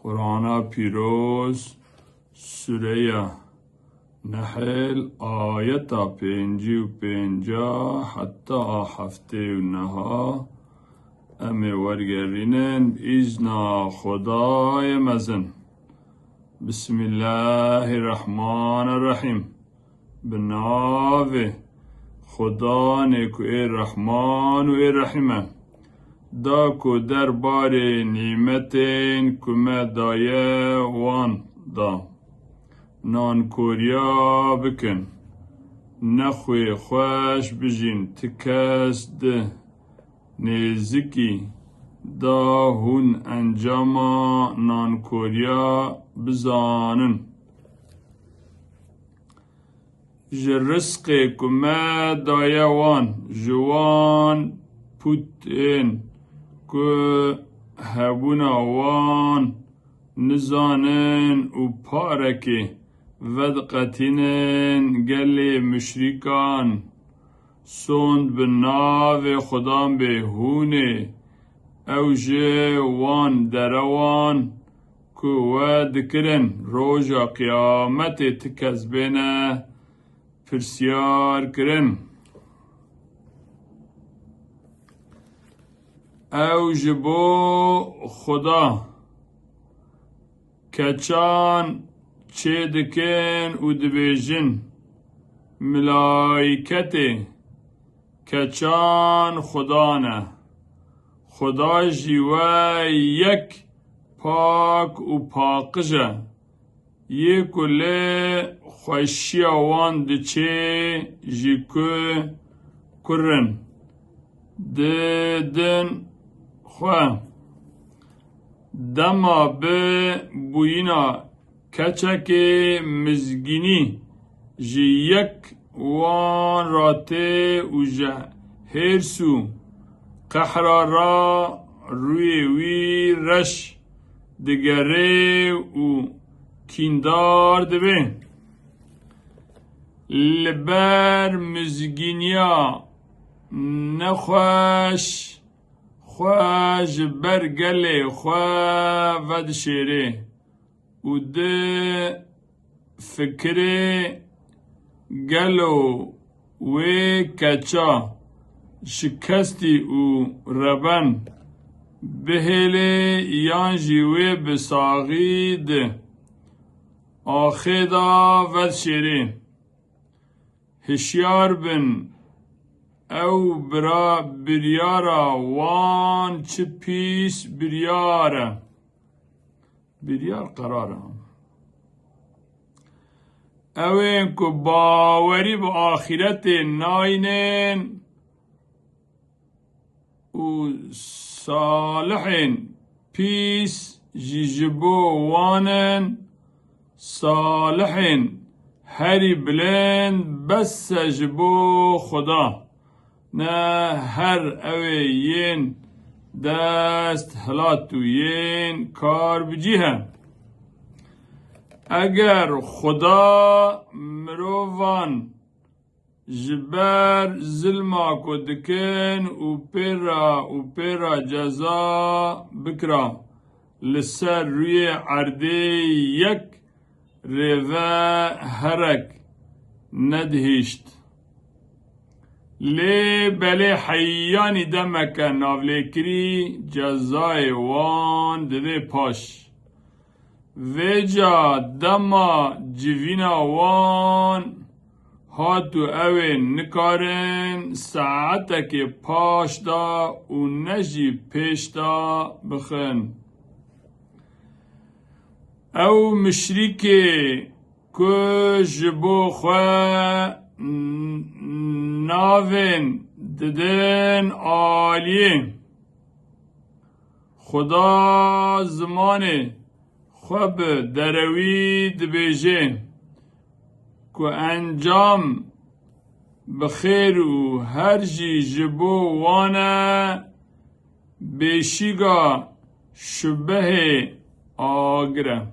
قرآن پیروز سوره نحل آیت 55 حتی هفته و نها امی ورگرینن ایزنا خدای مزن. بسم الله الرحمن الرحیم. به نام خدا نیکو ای رحمان و ای رحیمه. دا کو در بار نعمتین کمه دایه وان دا نان کوریا بکن نخوی خوش بجین تکس ده نیزکی دا هون انجاما نان کوریا بزانن جرسق کمه دایه وان جوان پوتین که هبونا وان نزانن و پارکی ودقتینن گلی مشریکان سوند به ناو خدام به هونه اوجه وان دروان که ود کرن روژا قیامت تکذبینه پرسیار کرن او جبو خدا کچان چه دکن و دبیجن ملائکت کچان خدا نه خدا جیوه یک پاک و پاکجه یک کله خوشی وان دچه جیکو کرن دن خواه دما به بوینا کچک مزگینی جی یک وان راته و جه هرسو قحرا را روی وی رش دگره و کیندار دبه لبر مزگینیا نخوش خوش برگل خواه ود شیره و ده فکر گلو و کچا شکستی و ربن بهله یان جیوه بساغی ده آخدا ود شیره هشیار بن او برا بریارا وان چه پیس بریاره بریار قراره اوین که باوری با آخرت ناینن و صالحین پیس جیجبو وانن صالحین هری بلند بس جبو خدا نه هر اوین دست هلاتوین کار بجیه اگر خدا مروان جبر ظلما کدکن و پیرا جزا بکرا لسر روی عرده یک روه هرک ندهشت لی بله حیانی دمک ناوله کری جزای وان دده پاش ویجا دما جوینا وان هاتو اوین نکارن ساعتک پاش دا و نجی پیش دا بخن او مشریکی که جبو خواه ناوین ددن آلیه خدا زمانه خوب دروی دبیجه که انجام بخیر و هر جی جبو وانا بیشیگا شبه آگره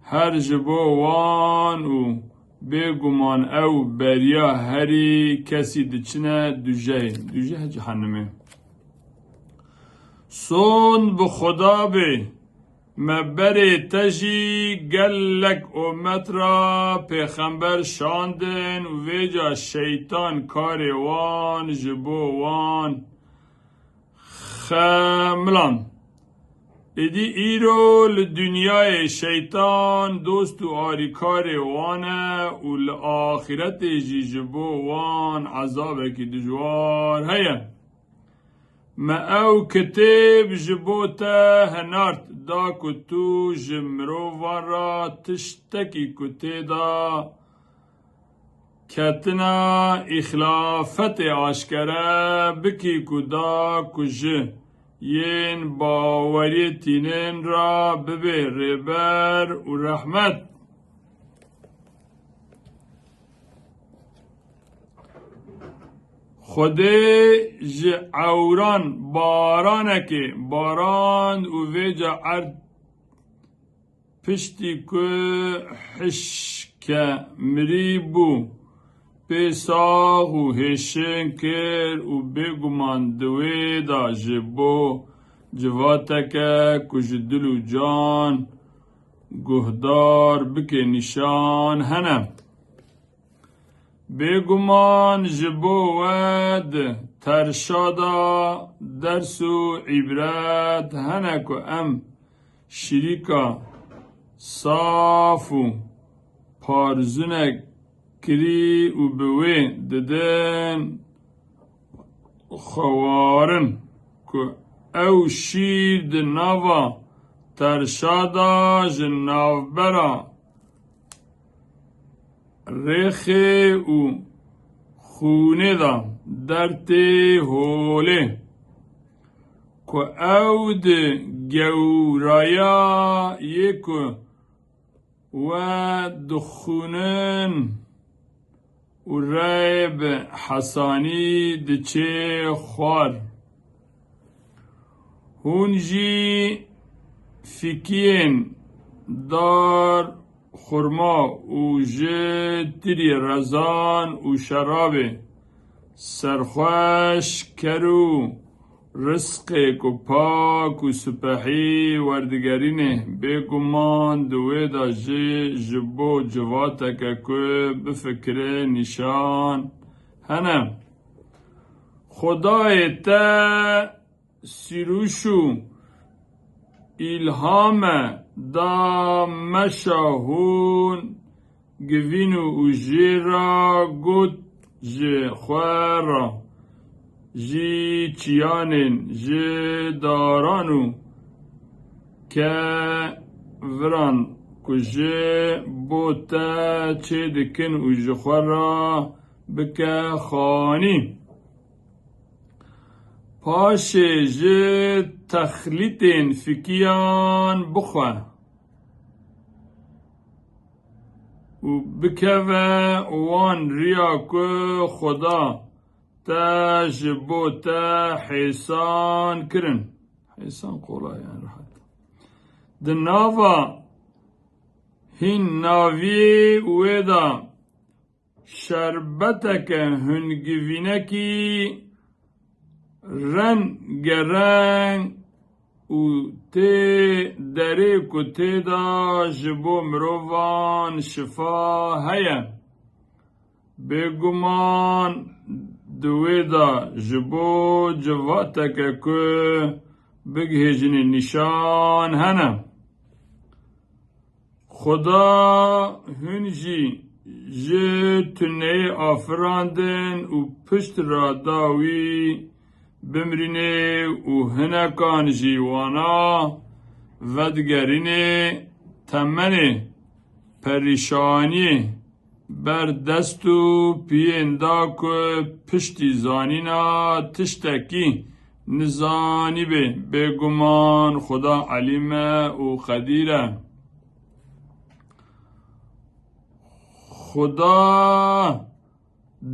هر جبو وان و بگمان او بریا هری کسی دچنه دوجه جهنمه سون به خدا به مبری تجی گلک امت را پیغمبر شاندن و ویجا شیطان کار وان جبو وان خملان ایدی ایرو لدنیای شیطان دوست و آریکار وانه و لآخرت جبو وان عذاب کی دجوار هیا ما او کتب جبوتا هنارت دا کتو جمروان را تشتکی کتی دا کتنا اخلافت آشکره بکی کدا کج ین باوری تینین را ببه ربر و رحمت خودی عوران بارانه باران و ویجا عرد پشتی که حشک مریبو پیساغ و هشن کر و بگمان دوی دا جبو جواتک کج دل و جان گهدار بکه نشان هنم بگمان جبو ود ترشادا درس و عبرت هنک و ام شریکا صاف و پارزونک کری و بوی ددن خوارن که او شیر د ناوا ترشادا جناو برا رخه و خونه دا درته هوله که او د گورایا یک و دخونن و ریب حسانی دچه خوار هونجی فکین دار خورما و تری رزان و شراب سرخوش کرو رزق کو پاک و سپحی وردگرینه بگمان دوی دا جبو جواتا که بفکر نشان هنم خدای تا سیروشو الهام دا مشاهون گوینو و جیرا گوت جی خوارا جی چیانین جی دارانو که وران کجی بوتا چه دکن و جی خوارا بکه خانی پاش جی تخلیتین فکیان بخوا و بکوه وان ریا که خدا تا جبو تا حیسان کرن حیسان قولا یعنی راحت ده ناوا هین ناوی ویدا شربتک هنگوینکی رنگ رنگ و تی دری کو تی دا جبو مروان شفا هیا بگمان دوی دا جبو جواتک که بگهجن نشان هنم خدا هنجی جه تنه آفراندن و پشت را داوی بمرینه و هنکان جیوانا ودگرینه تمنه پریشانی بر دست و پییندا که پشتی زانینا تشتکی نزانی بگمان خدا علیمه و خدیره خدا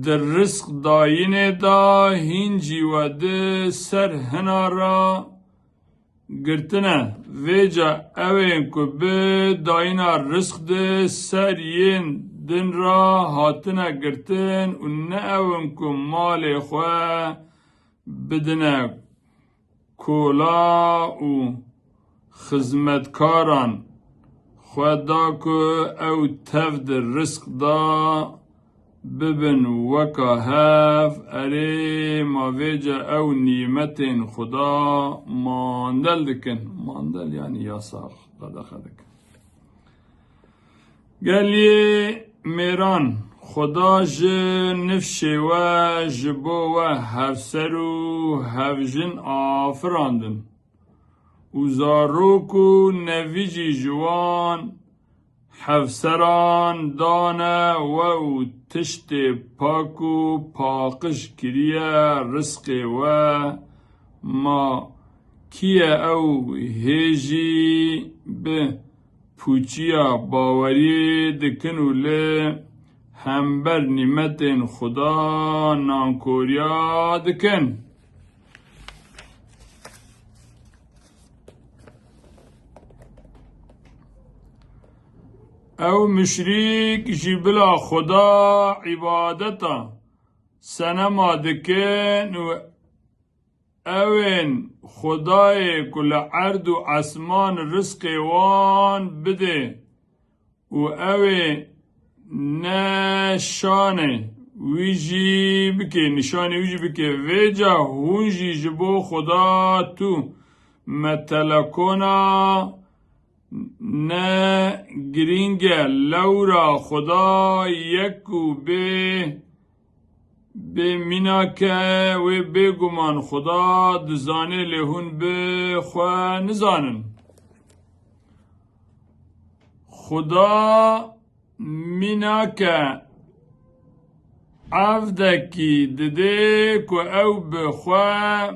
در رزق داینه دا هینجی و ده سر هنا را گرتنه ویجا اوین که به داینا رزق ده سر ین دن را هاتنه گرتن و نه اوین که مال خواه بدنه کولا و خزمتکاران خدا کو او تف در رزق دا ببن وکا هف اره ماویجا او نیمتین خدا ماندل دکن. ماندل یعنی یاسار قدخه دکن. گلی میران خدا نفشه و جبو و هفسر و هفجن آفراندن و زاروک و نویجی جوان هفسران دانه و تشت پاک و پاکش کریه رزق و ما کیه او هیجی به پوچیا باوری دکنو لی هم بر نعمت خدا نانکوریا دکن. او مشریک جبلا خدا عبادتا سنما دکن و اوین خدای کل عرض و اسمان رزق وان بده و اوین نشانه ویجی بکه نشانه ویجی بکه ویجا هونجی جبو خدا تو متلکونا نه گرینگه لورا خدا یکو به میناکه و به گمان خدا دزانه لهون به خواه نزانن. خدا میناکه عفدکی دده که او بخواه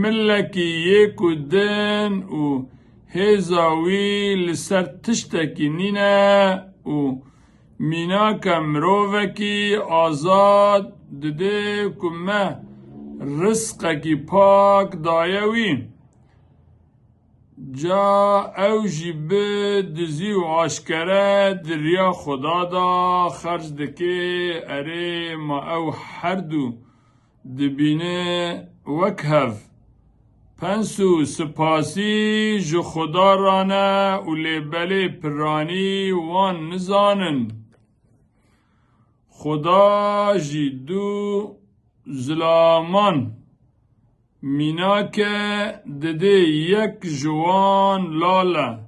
ملکی یکو دن و هزاوی لسر تشتکی نینه و میناکه مروفکی آزاد دده که ما رزقکی پاک دایوی جا او جیبه دزی و عاشکره دریا خدا دا خرج دکه اره ما او هر دو دبینه وکهف پنسو سپاسی جو خدا رانه و لیبله پرانی وان نزانن. خدا جی دو ظلامان میناکه دده یک جوان لاله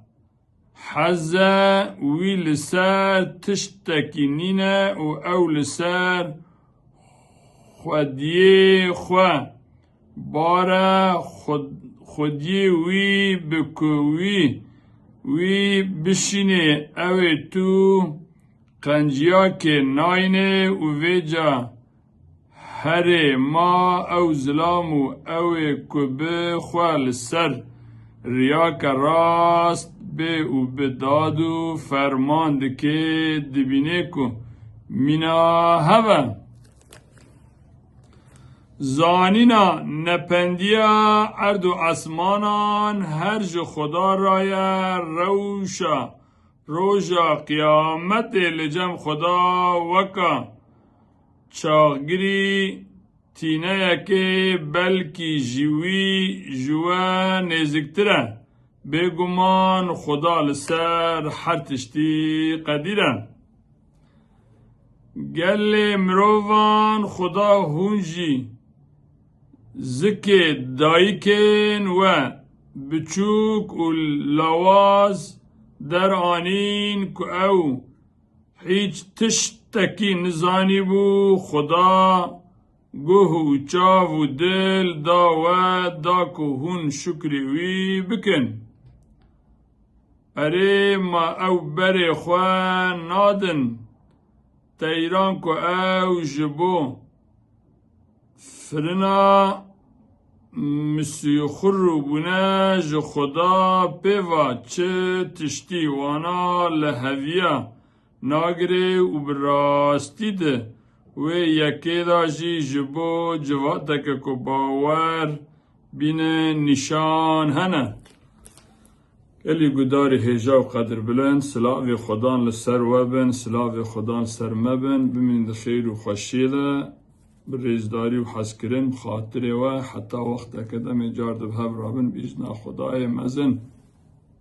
حزه وی لسر تشتکی نینه و او لسر خودیه خواه باره خودی وی بکوی وی بشینه اوی تو قنجیا که ناینه و ویجا هره ما او ظلامو اوی کبه خوال سر ریاک راست به او بدادو فرمان دکه دبینه کو مینا هوا زانینا نپندیا ارد و اسمانان هر جو خدا رایا روشا قیامت لجم خدا وکا چاگری تینه یکی بلکی جوه نزکتره بگمان خدا لسر هر تشتی قدیره. گل مروان خدا هونجی زکه دایکن و بچوک و لواز در آنین که او هیچ تشتکی نزانی بو خدا گوه و چاو و دل دا و دا که هون شکری وی بکن. اره ما او بر خواه نادن تیران که او جبو فرنا مسیخر بونه جو خدا پیوا چه تشتی وانا لحویه ناگره و براستی ده و یکی داشی جبو جواده که باور بین نشان هنه. الی گدار هجا و قدر بلند سلاوی خدان لسر وبن سلاوی خدان سر مبن بمین خیر و خوشیده برێزداری و حەزکردن خاترێ وە حتا وەختەکە دەمێ جار دەبهە برابن بیژنا خودایە مەزن